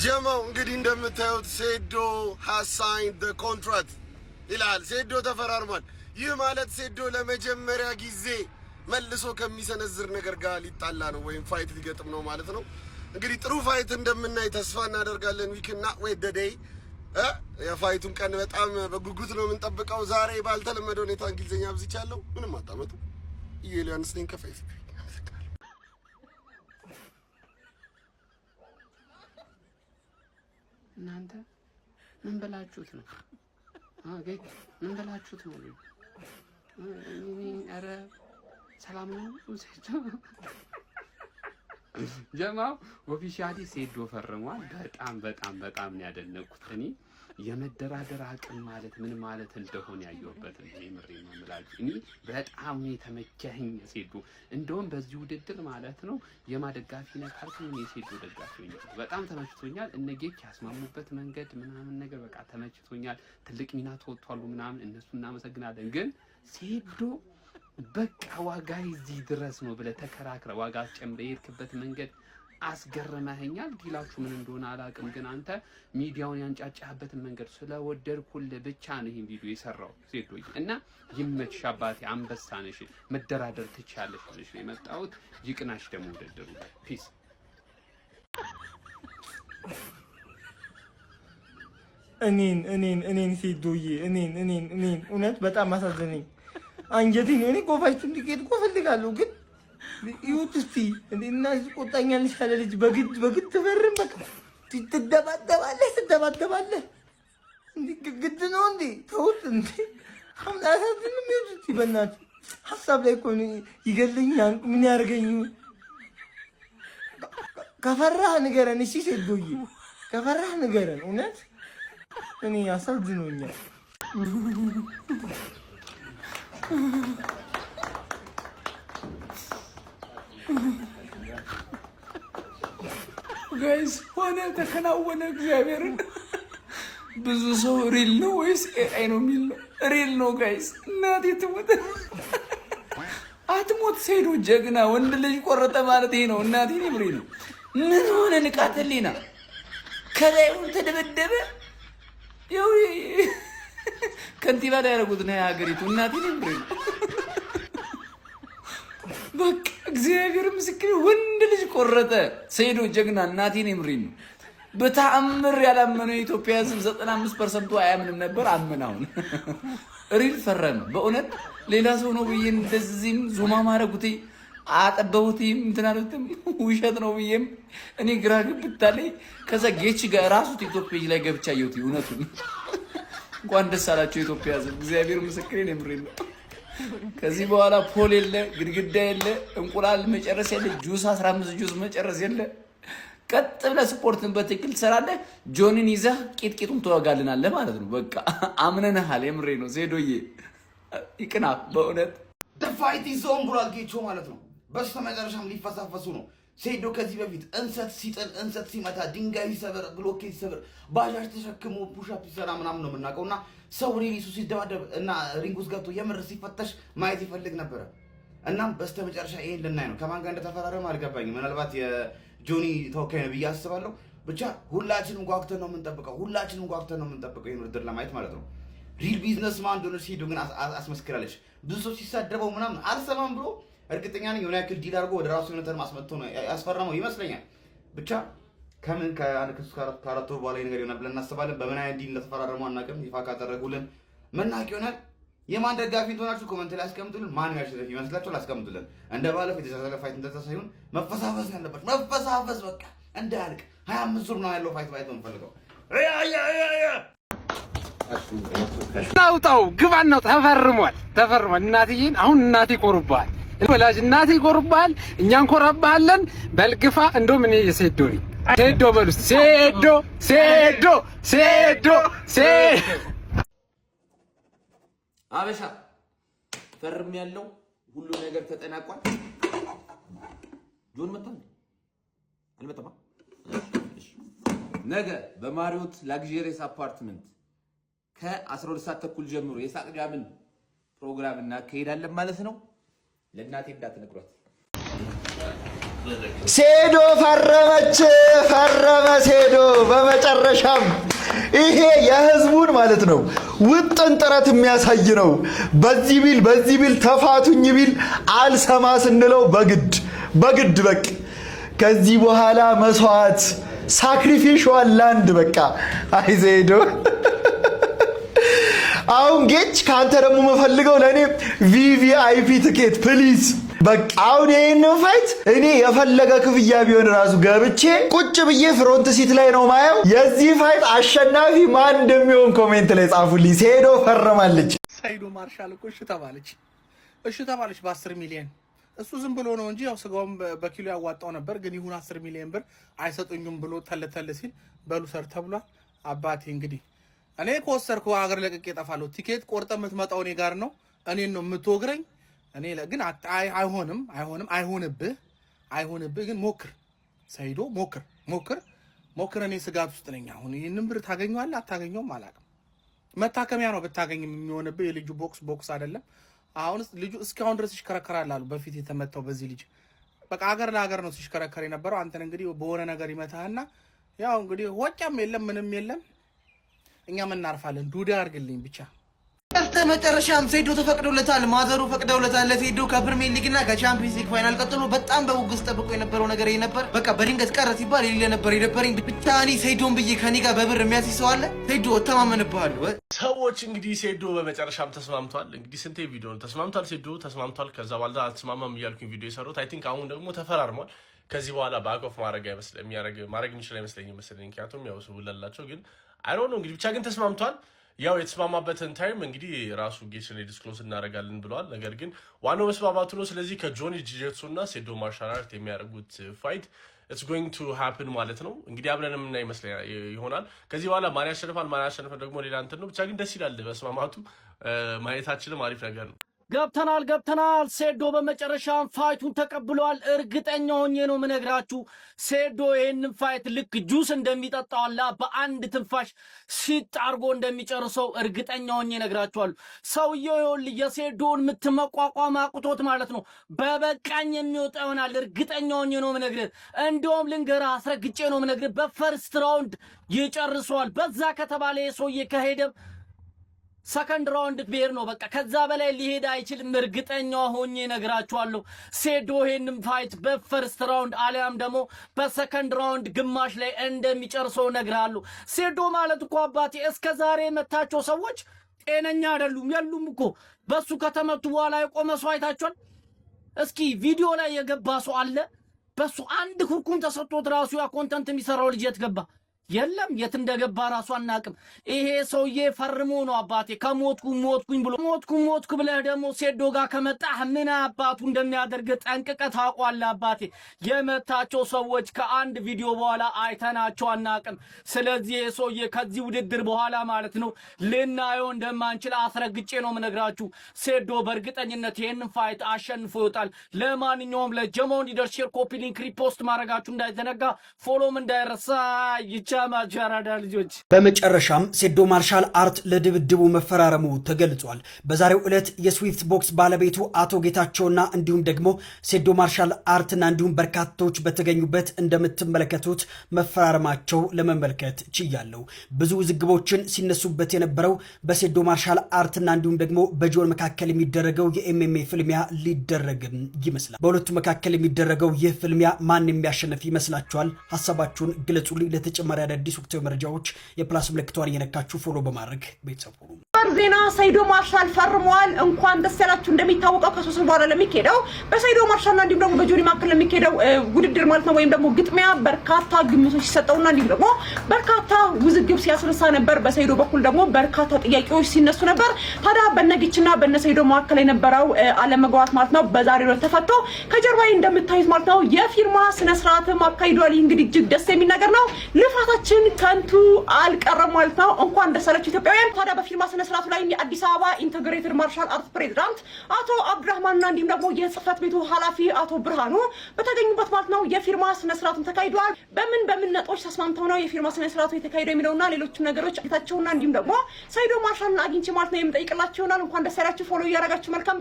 ጀማው እንግዲህ እንደምታዩት ሴዶ has signed the contract ይላል። ሴዶ ተፈራርሟል። ይህ ማለት ሴዶ ለመጀመሪያ ጊዜ መልሶ ከሚሰነዝር ነገር ጋር ሊጣላ ነው ወይም ፋይት ሊገጥም ነው ማለት ነው። እንግዲህ ጥሩ ፋይት እንደምናይ ተስፋ እናደርጋለን። ዊክና ወይ ደደይ የፋይቱን ቀን በጣም በጉጉት ነው የምንጠብቀው። ዛሬ ባልተለመደ ሁኔታ እንግሊዝኛ አብዝቻለሁ። ምንም አጣመጡ ኢሊያንስ ነኝ ከፋይት እናንተ ምን በላችሁት ነው? አገኝ ምን በላችሁት ነው? አረ ሰላም ነው ጀማው ኦፊሻሊ ሴዶ ፈርሟል። በጣም ነው ያደነኩት። እኔ የመደራደር አቅም ማለት ምን ማለት እንደሆነ ያየሁበት ነው። ምሬ ነው የምላችሁ። እኔ በጣም ነው የተመቸኝ ሴዶ። እንደውም በዚህ ውድድር ማለት ነው የማደጋፊ ነካርኩ ነው የሴዶ ደጋፊ ነኝ። በጣም ተመችቶኛል። እነጌች ያስማሙበት መንገድ ምናምን ነገር በቃ ተመችቶኛል። ትልቅ ሚና ተወጥቷሉ ምናምን እነሱ እናመሰግናለን። ግን ሴዶ በቃ ዋጋ እዚህ ድረስ ነው ብለህ ተከራክረ ዋጋ ጨምረ የሄድክበት መንገድ አስገረመኸኛል። ዲላችሁ ምን እንደሆነ አላውቅም። ግን አንተ ሚዲያውን ያንጫጫህበትን መንገድ ስለወደድኩልህ ብቻ ነው ይሄን ቪዲዮ የሰራው ሴዶይ እና ይመችሽ አባቴ፣ አንበሳ ነሽ፣ መደራደር ትችያለሽ ብለሽ ነው የመጣሁት። ይቅናሽ ደግሞ ውድድሩ። ፒስ እኔን ሴዶዬ እኔን እውነት በጣም አሳዘነኝ። አንጀቴን እኔ ኮፋይቱ እንዲሄድ እኮ እፈልጋለሁ። ግን ይሁት እስቲ እና ቆጣኛለሽ ያለ ልጅ በግድ ትፈርም። በቃ ትደባደባለህ እንዴ? ግድ ነው እንዴ? ተውት እንዴ! አሳዝንም። ይሁት እስቲ በእናትህ ሀሳብ ላይ እኮ ይገለኛል። ምን ያደርገኝ? ከፈራህ ንገረን እሺ ሴዶዬ፣ ከፈራህ ንገረን። እውነት እኔ አሳዝኖኛል። ጋይስ ሆነ ተከናወነ። እግዚአብሔርን ብዙ ሰው ሪል ነው ወይስ ኤአይ ነው የሚል ነው? ሪል ነው ጋይስ። እናቴ ትሞት አትሞት። ሴዶ ጀግና ወንድ ልጅ ቆረጠ ማለት ይሄ ነው። እናቴ ምሬ ነው። ምን ሆነ? ንቃተ ህሊና ከላይውን ተደበደበ። ይው ከንቲባ ላይ ያደረጉት ነው የሀገሪቱ። እናቴ ምሬ ነው። በቃ እግዚአብሔር ምስክር ወንድ ልጅ ቆረጠ። ሴዶ ጀግና እናቴ ምሬ ነው። በተአምር ያላመነው የኢትዮጵያ ሕዝብ 95% አያምንም ነበር። አመናውን ሪል ፈረመ። በእውነት ሌላ ሰው ነው ብዬ እንደዚህም ዙማ ማረጉት አጠበቡት እንትናሉትም ውሸት ነው ብዬም እኔ ግራ ግብታለኝ። ከዛ ጌች ጋር ራሱ ቲክቶክ ፔጅ ላይ ገብቻ አየሁት እውነቱን። እንኳን ደስ አላችሁ የኢትዮጵያ ሕዝብ። እግዚአብሔር ምስክሬ ነው ምሬ ነው። ከዚህ በኋላ ፖል የለ፣ ግድግዳ የለ፣ እንቁላል መጨረስ የለ፣ ጁስ 15 ጁስ መጨረስ የለ። ቀጥ ብለህ ስፖርትን በትክክል ትሰራለህ። ጆኒን ይዘህ ቂጥቂጡን ትወጋልናለህ ማለት ነው። በቃ አምነንሃል። የምሬ ነው ሴዶዬ፣ ይቅና በእውነት ፋይት ይዞን ብሏል ጌቾ ማለት ነው። በስተመጨረሻም ሊፈሳፈሱ ነው። ሴዶ ከዚህ በፊት እንሰት ሲጥል፣ እንሰት ሲመታ፣ ድንጋይ ሲሰብር፣ ብሎኬት ሲሰብር፣ ባጃጅ ተሸክሞ ፑሻፕ ሲሰራ ምናምን ነው የምናውቀው። እና ሰው ሪሊሱ ሲደባደብ እና ሪንግ ውስጥ ገብቶ የምር ሲፈተሽ ማየት ይፈልግ ነበረ። እናም በስተመጨረሻ ይሄን ልናይ ነው። ከማን ጋር እንደተፈራረመ አልገባኝም። ምናልባት የጆኒ ተወካይ ነው ብዬ አስባለሁ። ብቻ ሁላችንም ጓጉተን ነው የምንጠብቀው ይሄን ውድድር ለማየት ማለት ነው። ሪል ቢዝነስማን እንደሆነ ሴዶ ግን አስመስክራለች። ብዙ ሰው ሲሳደበው ምናምን አልሰማም ብሎ እርግጠኛ ነኝ የሆነ ያክል ዲል አድርጎ ወደ ራሱ የሆነ ማስመጥቶ ነው ያስፈረመው ይመስለኛል። ብቻ ከምን ከአራት ወር በኋላ ነገር ይሆናል ብለን እናስባለን። በምን አይነት ዲል እንደተፈራረሙ አናውቅም። ይፋ ካደረጉልን መናቅ ይሆናል። የማን ደጋፊ እንደሆናችሁ ኮመንት ላይ አስቀምጡልን። ማን ያሸነፈ ይመስላችኋል? አስቀምጡልን። እንደ ባለፈው የተሳሰለ ፋይት እንደዛ ሳይሆን መፈሳፈስ ያለበት መፈሳፈስ በቃ እንዳያልቅ 25 ዙር ነው ያለው ፋይት ነው የምፈልገው። ናውጣው ግባን ነው ተፈርሟል። እናትዬን አሁን እናቴ ቆርባል። ወላጅ እናቴ ቆርባል። እኛን ቆርባለን። በልግፋ እንደውም እኔ የሴዶ ነኝ። ሴዶ በሉስ ሴዶ አበሻ ፈርም ያለው ሁሉ ነገር ተጠናቋል። ጆን መጣን አልመጣም። ነገ በማሪዮት ላግዠሪየስ አፓርትመንት ከ12 ሰዓት ተኩል ጀምሮ የሳቅ ጃምን ፕሮግራም እናካሄዳለን ማለት ነው። ለእናቴ እንዳትነግሯት። ሴዶ ፈረመ ሴዶ በመጨረሻም ይሄ የህዝቡን ማለት ነው ውጥን ጥረት የሚያሳይ ነው። በዚህ ቢል ተፋቱኝ ቢል አልሰማ ስንለው በግድ በቃ ከዚህ በኋላ መስዋዕት ሳክሪፊሻል ላንድ በቃ አይ ዜዶ አሁን ጌች ካንተ ደግሞ መፈልገው ለኔ ቪቪአይፒ ትኬት ፕሊዝ በቃ አሁን ይሄንን ፋይት እኔ የፈለገ ክፍያ ቢሆን ራሱ ገብቼ ቁጭ ብዬ ፍሮንት ሲት ላይ ነው ማየው። የዚህ ፋይት አሸናፊ ማን እንደሚሆን ኮሜንት ላይ ጻፉልኝ። ሴዶ ፈርማለች። ሰይዶ ማርሻል እኮ እሺ ተባለች በ10 ሚሊዮን። እሱ ዝም ብሎ ነው እንጂ ያው ስጋውን በኪሎ ያዋጣው ነበር። ግን ይሁን 10 ሚሊዮን ብር አይሰጡኝም ብሎ ተለተለ ሲል በሉ ሰር ተብሏል። አባቴ እንግዲህ እኔ ከወሰርኩ ሀገር ለቅቄ እጠፋለሁ። ቲኬት ቆርጠ የምትመጣው እኔ ጋር ነው። እኔን ነው የምትወግረኝ። እኔ ግን አይሆንብህ ግን ሞክር ሰይዶ ሞክር። እኔ ስጋት ውስጥ ነኝ አሁን። ይህንን ብር ታገኘዋለህ አታገኘውም አላውቅም። መታከሚያ ነው ብታገኝም የሚሆንብህ። የልጁ ቦክስ አይደለም። አሁን ልጁ እስካሁን ድረስ ይሽከረከራል አሉ። በፊት የተመታው በዚህ ልጅ በቃ ሀገር ለሀገር ነው ሲሽከረከር የነበረው። አንተን እንግዲህ በሆነ ነገር ይመታህና ያው እንግዲህ ወጫም የለም ምንም የለም። እኛም እናርፋለን። ዱዳ አድርግልኝ ብቻ። በስተመጨረሻም ሴዶ ተፈቅዶለታል። ማዘሩ ፈቅደውለታል ለሴዶ ከፕሪሚየር ሊግ እና ከቻምፒየንስ ሊግ ፋይናል ቀጥሎ በጣም በጉጉት ጠብቆ የነበረው ነገር ይሄ ነበር። በቃ በድንገት ቀረ ሲባል የሌለ ነበር የደበረኝ። ብቻ እኔ ሴዶን ብዬ ከኔ ጋር በብር የሚያስይዘው አለ። ሴዶ እተማመንብሃለሁ። ሰዎች እንግዲህ ሴዶ በመጨረሻም ተስማምቷል። እንግዲህ ስንቴ ቪዲዮ ነው ተስማምቷል፣ ሴዶ ተስማምቷል። ከዛ በኋላ አልተስማማም እያልኩኝ ቪዲዮ የሰሩት አይ ቲንክ አሁን ደግሞ ተፈራርሟል። ከዚህ በኋላ ባክ ኦፍ ማድረግ የሚችል አይመስለኝም መሰለኝ። ምክንያቱም ያው ሰው ለላቸው ግን አይ ዶንት ኖ እንግዲህ ብቻ ግን ተስማምቷል። ያው የተስማማበትን ታይም እንግዲህ ራሱ ጌችን ላይ ዲስክሎዝ እናደርጋለን ብለዋል። ነገር ግን ዋናው መስማማቱ ነው። ስለዚህ ከጆኒ ጂጄትሱ እና ሴዶ ማርሻል አርት የሚያደርጉት ፋይት ኢትስ ጎይንግ ቱ ሃፕን ማለት ነው። እንግዲህ አብረን የምናይ ይሆናል። ከዚህ በኋላ ማን ያሸንፋል ደግሞ ሌላ እንትን ነው። ብቻ ግን ደስ ይላል መስማማቱ። ማየታችንም አሪፍ ነገር ነው። ገብተናል። ሴዶ በመጨረሻም ፋይቱን ተቀብሏል። እርግጠኛ ሆኜ ነው የምነግራችሁ። ሴዶ ይህንን ፋይት ልክ ጁስ እንደሚጠጣው አላ በአንድ ትንፋሽ ሲጥ አርጎ እንደሚጨርሰው እርግጠኛ ሆኜ እነግራችኋለሁ። ሰውየው ይኸውልህ የሴዶን የምትመቋቋም አቁቶት ማለት ነው በበቃኝ የሚወጣ ይሆናል። እርግጠኛ ሆኜ ነው የምነግርህ። እንደውም ልንገርህ፣ አስረግጬ ነው የምነግርህ፣ በፈርስት ራውንድ ይጨርሰዋል። በዛ ከተባለ የሰውዬ ከሄደ ሰከንድ ራውንድ ብሄር ነው በቃ። ከዛ በላይ ሊሄድ አይችልም። እርግጠኛ ሆኜ ነግራችኋለሁ። ሴዶ ይሄንን ፋይት በፈርስት ራውንድ አሊያም ደግሞ በሰከንድ ራውንድ ግማሽ ላይ እንደሚጨርሰው ነግራለሁ። ሴዶ ማለት እኮ አባቴ እስከ ዛሬ የመታቸው ሰዎች ጤነኛ አይደሉም። የሉም እኮ በሱ ከተመቱ በኋላ የቆመ ሰው አይታችኋል? እስኪ ቪዲዮ ላይ የገባ ሰው አለ? በሱ አንድ ኩርኩም ተሰጥቶት ራሱ ያ ኮንተንት የሚሰራው ልጅ የት ገባ? የለም የት እንደገባ ራሱ አናቅም። ይሄ ሰውዬ ፈርሞ ነው አባቴ ከሞትኩኝ ብሎ ሞትኩ ብለህ ደግሞ ሴዶ ጋር ከመጣህ ምን አባቱ እንደሚያደርግ ጠንቅቀህ ታውቃለህ አባቴ። የመታቸው ሰዎች ከአንድ ቪዲዮ በኋላ አይተናቸው አናቅም። ስለዚህ ይሄ ሰውዬ ከዚህ ውድድር በኋላ ማለት ነው ልናየው እንደማንችል አስረግጬ ነው የምነግራችሁ። ሴዶ በእርግጠኝነት ይሄንን ፋይት አሸንፎ ይወጣል። ለማንኛውም ለጀማው እንዲደርስ ሼር፣ ኮፒ ሊንክ፣ ሪፖስት ማድረጋችሁ እንዳይዘነጋ፣ ፎሎም እንዳይረሳ። ማጃራዳ ልጆች በመጨረሻም ሴዶ ማርሻል አርት ለድብድቡ መፈራረሙ ተገልጿል። በዛሬው ዕለት የስዊፍት ቦክስ ባለቤቱ አቶ ጌታቸውና እንዲሁም ደግሞ ሴዶ ማርሻል አርትና እንዲሁም በርካቶች በተገኙበት እንደምትመለከቱት መፈራረማቸው ለመመልከት ችያለሁ። ብዙ ውዝግቦችን ሲነሱበት የነበረው በሴዶ ማርሻል አርትና እንዲሁም ደግሞ በጆን መካከል የሚደረገው የኤምኤምኤ ፍልሚያ ሊደረግም ይመስላል። በሁለቱ መካከል የሚደረገው ይህ ፍልሚያ ማን የሚያሸንፍ ይመስላችኋል? ሀሳባችሁን ግለጹልኝ። ለተጨማሪ አዳዲስ ወቅታዊ መረጃዎች የፕላስ ምልክቷን እየነካችሁ ፎሎ በማድረግ ቤተሰብ ሁኑ። ዜና ሰይዶ ማርሻል ፈርመዋል። እንኳን ደስ ያላችሁ። እንደሚታወቀው ከ3 በኋላ ለሚካሄደው በሰይዶ ማርሻልና እንዲሁም ደግሞ በጆኒ መካከል ለሚካሄደው ውድድር ማለት ነው ወይም ደግሞ ግጥሚያ በርካታ ግምቶች ሲሰጠውና እንዲሁም ደግሞ በርካታ ውዝግብ ሲያስነሳ ነበር። በሰይዶ በኩል ደግሞ በርካታ ጥያቄዎች ሲነሱ ነበር። ታዲያ በነጊችና በነሰይዶ መካከል የነበረው አለመግባባት ማለት ነው በዛሬው ዕለት ተፈቶ ከጀርባዬ እንደምታዩት ማለት ነው የፊርማ ስነ ስርዓትም አካሂዷል። እንግዲህ እጅግ ደስ የሚል ነገር ነው። ልፋታችን ከንቱ አልቀረም ማለት ነው። እንኳን ደስ ያላችሁ ኢትዮጵያውያን። ታዲያ በፊርማ ስነ ስርዓቱ ላይ የአዲስ አበባ ኢንተግሬትድ ማርሻል አርት ፕሬዝዳንት አቶ አብዱራህማንና እንዲሁም ደግሞ የጽህፈት ቤቱ ኃላፊ አቶ ብርሃኑ በተገኙበት ማለት ነው የፊርማ ስነ ስርዓቱን ተካሂዷል። በምን ነጥቦች ተስማምተው ነው የፊርማ ስነ ስርዓቱ የተካሄደው የሚለውና ሌሎችም ነገሮች ጌታቸውና እንዲሁም ደግሞ ሰይዶ ማርሻልን አግኝቼ ማለት ነው የምጠይቅላችሁ ይሆናል። እንኳን ደስ ያላችሁ። ፎሎ እያደረጋችሁ መልካም